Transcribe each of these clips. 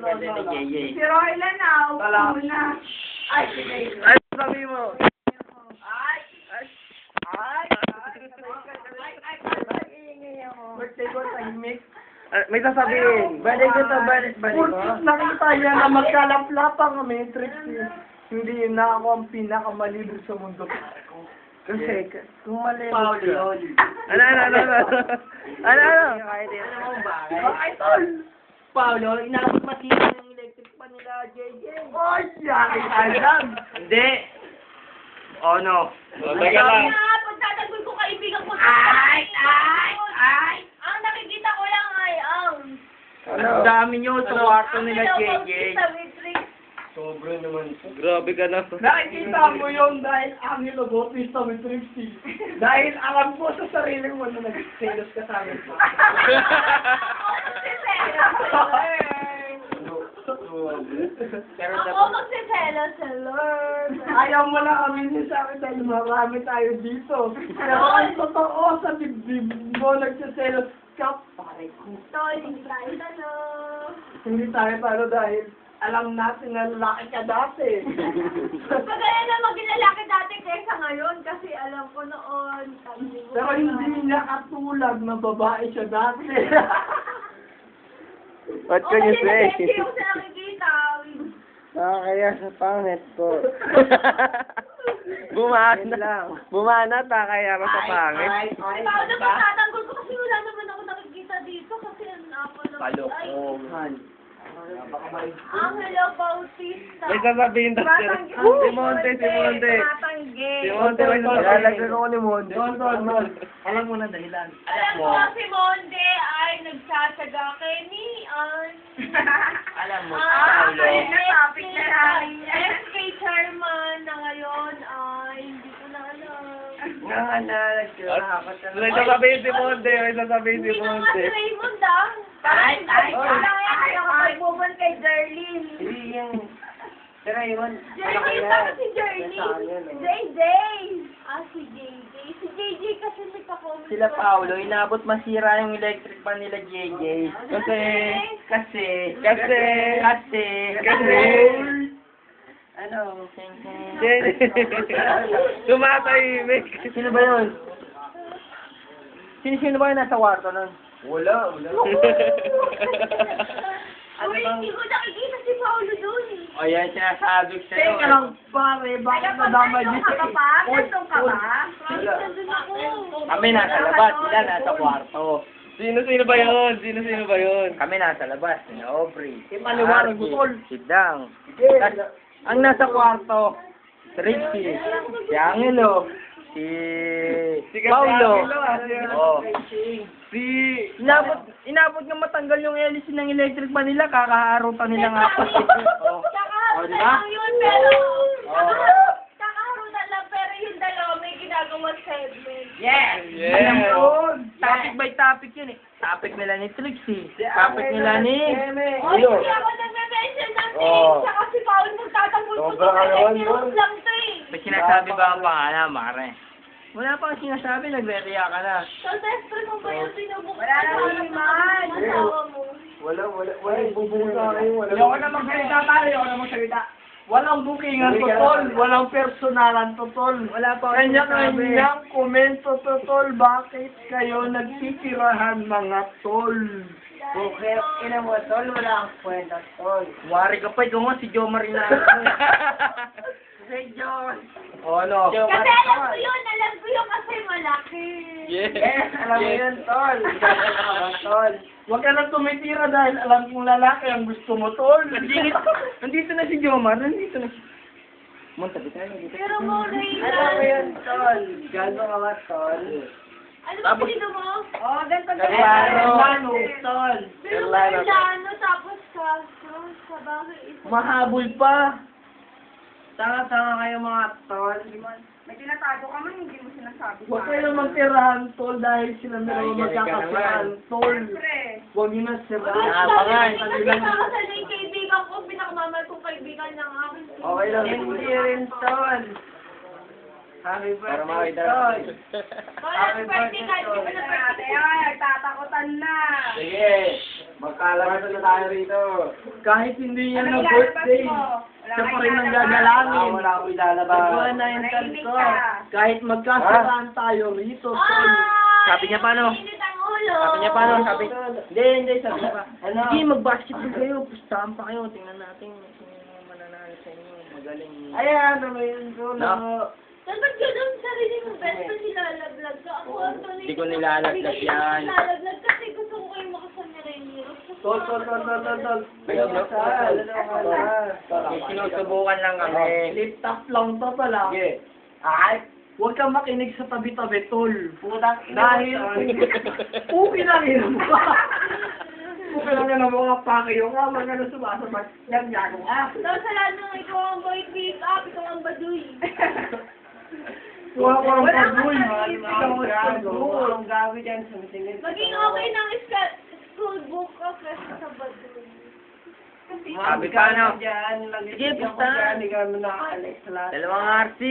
ganda ni JJ. Si Roylan na, upo na. Ay, sige. Ay, sabi mo. Ay, birthday ko, tahimik. May sasabihin. Balik ko to, balik ko. Purpose nakita niya na magkalaplapan kami, Trixie. Hindi na ako ang pinakamalibro sa mundo. Kasi, kung malibro yun. Ano? Ay, tol! Paolo, inabot matira ng electric pa nila, JJ. Ay, yari tayo lang! Hindi. Oh, no. Teka lang. Pagtatagol ko kaibigan ko. Ay! Ang nakikita ko lang ay ang... Ang dami nyo sa kwarto nila, JJ. Sobra naman. Grabe ka na. Nakikita mo yun dahil ang ilobotista with Trixie. Dahil alam ko sa sarili mo na nag-selos ka sa amin. Pero Ako magsiselos sa Lord. Ayaw mo lang aminin sa akin dahil marami tayo dito. Pero ang totoo sa dibdib mo nagsiselos ka, pare ko. Tol, hindi tayo talo. Hindi tayo talo dahil alam natin na lalaki ka dati. Magaya na maging lalaki dati kaysa ngayon kasi alam ko noon. Pero hindi niya katulad na babae siya dati. What can you say? Hindi ko siya nakikita. Kaya sa pangit ko. Bumana ta kaya ka sa pangit. Paano ba tatanggol ko kasi wala naman ako nakikita dito kasi ako lang. Kalokohan. Ang Hello Bautista. May sasabihin daw sila. Si Monte. Si Monte, may sasabihin. ko ni Monde. Alam mo na dahilan. Alam ko si Monde ay nagsasaga kay Nian. Alam mo, Ah, Paolo. topic na namin. SK chairman na ngayon ay hindi ko na alam. May sasabihin si Monte. May sasabihin si Hindi naman Monte. si Raymond ah. Ay, Parang yan nakapag-move kay Jerlyn. Raymond. Jerlyn tapos si Jerlyn. JJ. Ah, si JJ. Si JJ kasi may pa-comment. Sila Paolo, inabot masira yung electric pa nila, JJ. Kasi. Ano? Tumatahimik. Sino ba yun? Sino ba yung nasa kwarto nun? Wala. Uy, hindi ko nakikita si Paolo doon. O yan, sinasabi ko sa'yo. Teka lang, pare. Bakit nadama niyo Ka pa? Gantong ka ba? Nandun ako. Kami nasa labas, sila nasa kwarto. Sino ba yun? Kami nasa labas, si Aubrey. Ipaliwanag mo, tol. Si Dang. Ang nasa kwarto, si Richie, si Angelo, si Paulo. Oh. Inabot nga matanggal yung LC ng electric pa nila, kakaharo pa nila nga pa. Oh. Oh, di ba? Lang yun, pero... Kakaharunan lang, pero yung dalawa may ginagawa segment. Yes! Yes. Alam mo, topic by topic yun eh. Topic nila ni Trixie, topic nila ni... Oy, hindi ako nag-mention ng name. Tsaka si Paul magtatanggol ko Sobra ka naman, news lang to eh. May sinasabi ba ang pangalan, Mare? Wala pa kang sinasabi, nagre-react ka na. Silvestre mo ba yung sinubukan? Wala nang iman. Asawa mo. Wala. Bubunga sa akin. Ayoko na magsalita tayo. Walang bookingan to, tol. Walang personalan to, tol. Wala pa Kanya-kanyang komento to, tol. Bakit kayo nagtitirahan, mga tol? Okay, ina mo, tol. Wala kang kwenta, tol. Wari ka pa, ikaw nga si Jo Marina. Si John. O, ano? kasi alam ko yun kasi malaki. Yes. Alam mo yun, tol. Tol. Huwag ka nang tumitira dahil alam kong lalaki ang gusto mo, tol. Nandito na si Jomar, nandito na si... Montabi tayo, nandito. Pero mo, Reyna. Alam mo yun, tol. Gano'n ka ba, tol? Ano ba pinito mo? Oh, ganito Erlano. tol. Pero Erlano, tapos sa bakit isa. Mahabol pa. Tanga-tanga kayo mga tol. May tinatago ka man, hindi mo sinasabi. Huwag kayo magtirahan, tol, dahil sila na Ay, magkakasirahan, tol. Siyempre. Huwag nyo na sirahan. Napangan. Kasi nakakasal na yung kaibigan ko, pinakamamahal kong kaibigan ng akin. Okay lang. Hindi rin, Tol. Happy Para birthday, makita tol. rin. Happy birthday ka, hindi pa na birthday. Ate, ay, nagtatakutan na. Sige. Magkalabas na tayo rito. Kahit hindi yan Ano ng ilalabas birthday, mo? siya pa rin ang gagalangin. Wala akong ilalabas. Ikaw na yung Tahimik ko. ka. Kahit magkasiraan tayo rito, tol. Sabi niya paano? Init ang ulo. Sabi niya paano? Sabi, hindi, sabi niya pa. Ano? Hindi, mag-basketball kayo. Pustahan pa kayo. Tingnan natin kung sino yung mananalo sa inyo. Magaling. Ayan, ano yun, tol. No. Dapat ganun sarili mo best friend nilalaglag ka. Ako, Anthony. Hindi ko nilalaglag yan. Nilalaglag kasi gusto ko kayo makasama ni Reniro. Tol. May sinusubukan lang kami. Lip tap lang to pala. Sige. Ay, huwag kang makinig sa tabi-tabi, tol. Putang Dahil, okay lang yun. Okay lang yun ang mga pakiyo ka, magkano sumasabat. Yan, yago ka. Daw sa lahat ng ikaw ang boy pick up, ikaw ang baduy. Kuha ko ang Wala paduy. ka Ikaw ang paduy. Ang gabi dyan sa mitingin. Maging okay ng school book ka kasi sa baduy. Sabi pa, no? Sige, Sige, pustahan. Hindi ka nakakalis sa lahat. Dalawang RC.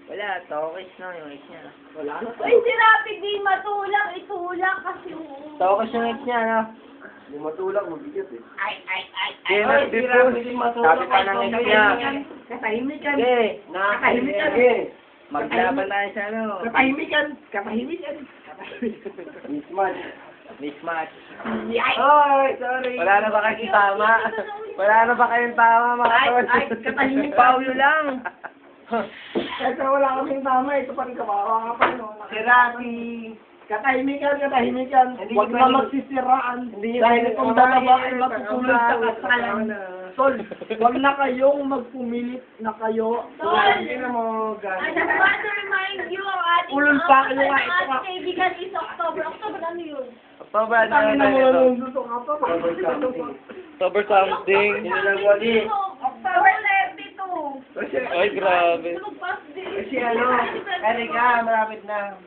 Wala, tokis na yung ex niya. Wala na. Uy, si Rapid di matulak, itulak kasi Tokis yung ex niya, no? Hindi matulak, mabigat eh. Sige, sabi pa ng ex niya. Katahimikan. Sige, Katahimikan. maglaban tayo sa ano. Katahimikan. Mismatch. Oy, sorry. Wala na ba kayong tama? Wala na ba kayong tama, mga tol? katahimikan. Paulo lang. Kasi wala kaming tama, ito pa rin kawawa ka pa, no? Sirati. Katahimikan. Huwag na magsisiraan. Dahil itong dalawa ay matutulog sa kasalan. Tol, huwag na kayong magpumilit na kayo. Tol! mo, I just want to remind you ang ating Ulol pa kayo nga, ito ating ka. kaibigan is October. October ano yun? October, ano Tangin na na mo ito? nung gusto ka pa. October something. October 32. Ay, grabe. Kasi ano, ka, malapit na.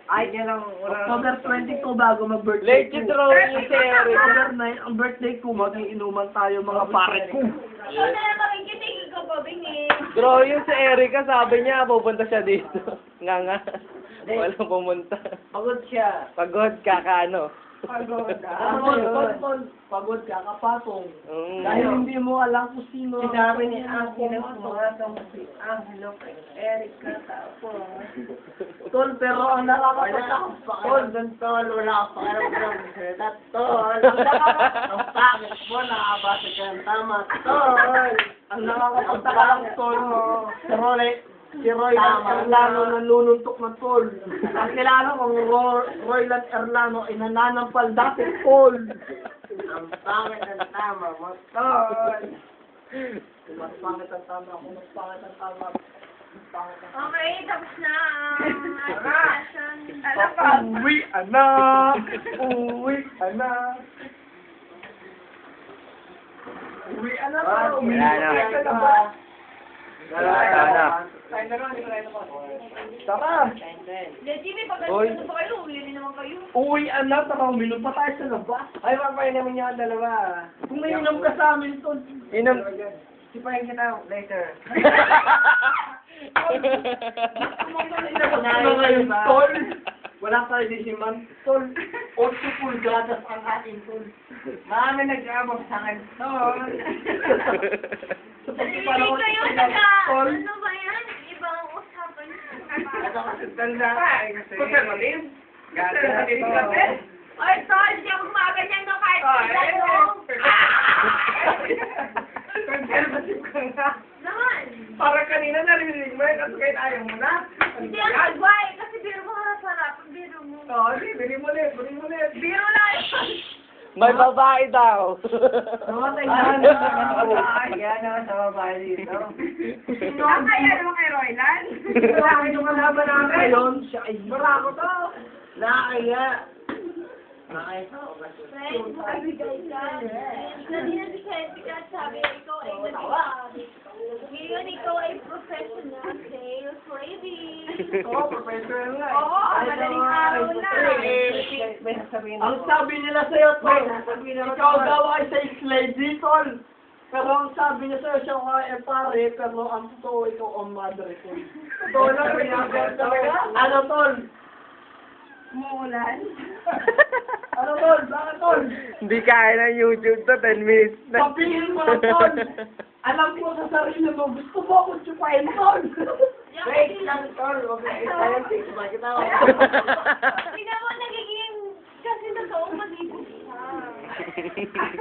Ay, yan lang, wala. October 22 bago mag-birthday Late yung drawing yung si Eric. October 9, ang birthday ko, mag-iinuman tayo mga pare ko. Ikaw na lang makikinig, ikaw pa bingin. Drawing si Erica, sabi niya, pupunta siya dito. Nga. Walang pumunta. Pagod siya. Pagod, kakano. Pagod. Tol, pagod ka, kapatong. Mm. Dahil hindi mo alam kung sino. Sinabi ni Angelo, kumatong si Angelo kay Erica, tapos. Tol, pero ang nakakatakot pa. Tol, doon tol, wala ka pa alam ko ng salita. Tol, ang pangit mo, nakabasa ka ng tama. Tol, Ang nakakatakot, tol. Si Royland Erlano nanununtok ng tol. Ang kilala kong Royland Erlano ay nananampal dati, tol. ang pangit ng tama mo. Tol. Mas pangit ang tama ako, mas pangit ang tama. Mas pangit ang tama. Okay, tapos na ang session. Alam ka. Uwi, anak. Uwi, anak. Wala na. Wala na. Tara. Hindi, Jimmy, pag Oy. ano pa kayo, uli rin naman kayo. Uwi, anak. Tara, uminom pa tayo sa labas. Ay, magpainom niyo ang dalawa. Kung may inom ka sa amin, tol. Inom. Sipahin kita later. Ano ngayon, tol? Wala tayo disiman, tol. 8 pulgadas ang ating tol. Marami nag-aabang sa akin. Tol. Sa Hindi pagpapanahon kayo ng taga, tol. ano ba yan? Ibang usapan. Ito kasi tanda ka eh, kasi. Conservative? Gati Conservative na ka, ito. Oy, tol, di ako gumaganyan no kahit Oh, ilan eh, mo. Conservative ka nga. Naman. Parang kanina narinig mo yun, kasi kahit ayaw mo na. Hindi ako nagway, kasi biro mo harap-harap. Biro mo. Oo, sige, bili mo ulit. Biro lang yun. May babae daw. Namatay Yan na. yan ang sa babae dito. Ang kaya naman kay Royland. Bakit yung kalaban namin ngayon, siya ay Barako to. Nakakaya. Friend, magbigay ka. Hindi na si Kevin ka sabi, ikaw ay nagsabi. Ngayon, ikaw ay professional sales lady. Oo, professional nga. Oo, madaling araw na. May sasabihin Ang ako. sabi nila sa'yo, tol, sabi nila, ikaw tol. daw ay sa lady, tol. Pero ang sabi niya sa'yo, siya ka ay pare, pero ang totoo, ikaw ang madre, tol. Tol, ang pinagawa talaga. Ano, tol? Umuulan. Ano, Tol? Bakit, Tol? Hindi kaya ng YouTube to, 10 minutes na. Sabihin mo, Tol. Alam ko sa sarili mo, gusto mo akong tsupain, Tol. Wait lang, Tol. Huwag na i-scientist. Bakit ako? Tingnan mo, nagiging kasi totoo mag-ibig siya.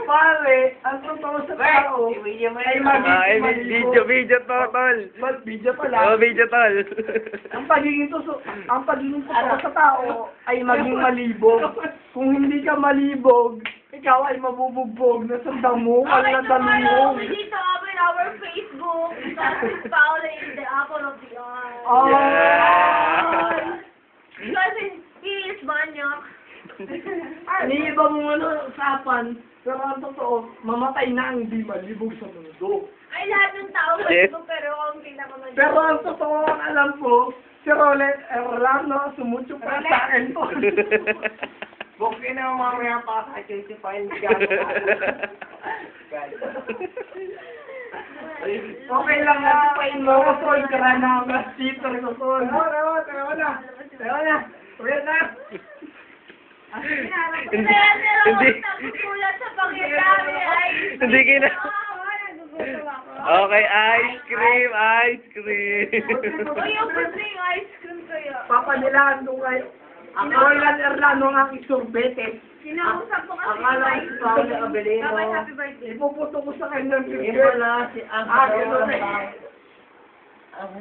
Pare, ang totoo sa tao, i-video mo ay yun. magiging Video to, tol. Video pala. Video, tol. Ang pagiging totoo sa tao ay maging malibog. Kung hindi ka malibog, ikaw ay mabubugbog na sa damukal Okay, na tomorrow daluyong. we need to open our Facebook because Paula is the apple of the eye. Oh. Yeah. Kasi he is manyak. Iniiba mo usapan, pero ang totoo, mamatay na ang hindi malibog sa mundo. Ay, lahat ng tao Yes. Facebook pero ang pinakamadali. Pero ang totoo, ang alam ko, si Rolet Erlano, sumutyo pa sa akin to. Bukti na mamaya pa kahit yung sipain gago. Okay lang na, mo ko, Sol, kaya na ang cheater ko, Sol. Tara na. Wait na. Hindi, Kaya hindi, nagugulat sa pangyayari ay... hindi kina... Nagugulat ako. Okay, ice cream, ice cream. O yung gusto yung ice cream kayo. Papanilaan ko kayo. Ang Roland Erlano ang aking sorbete. Sinausap ko kasi Akala ko si Paolo Abelino. Bye-bye, happy birthday. Ipuputo ko sa kanya ng Yun bibig. pala si Ah, ganun eh. Ang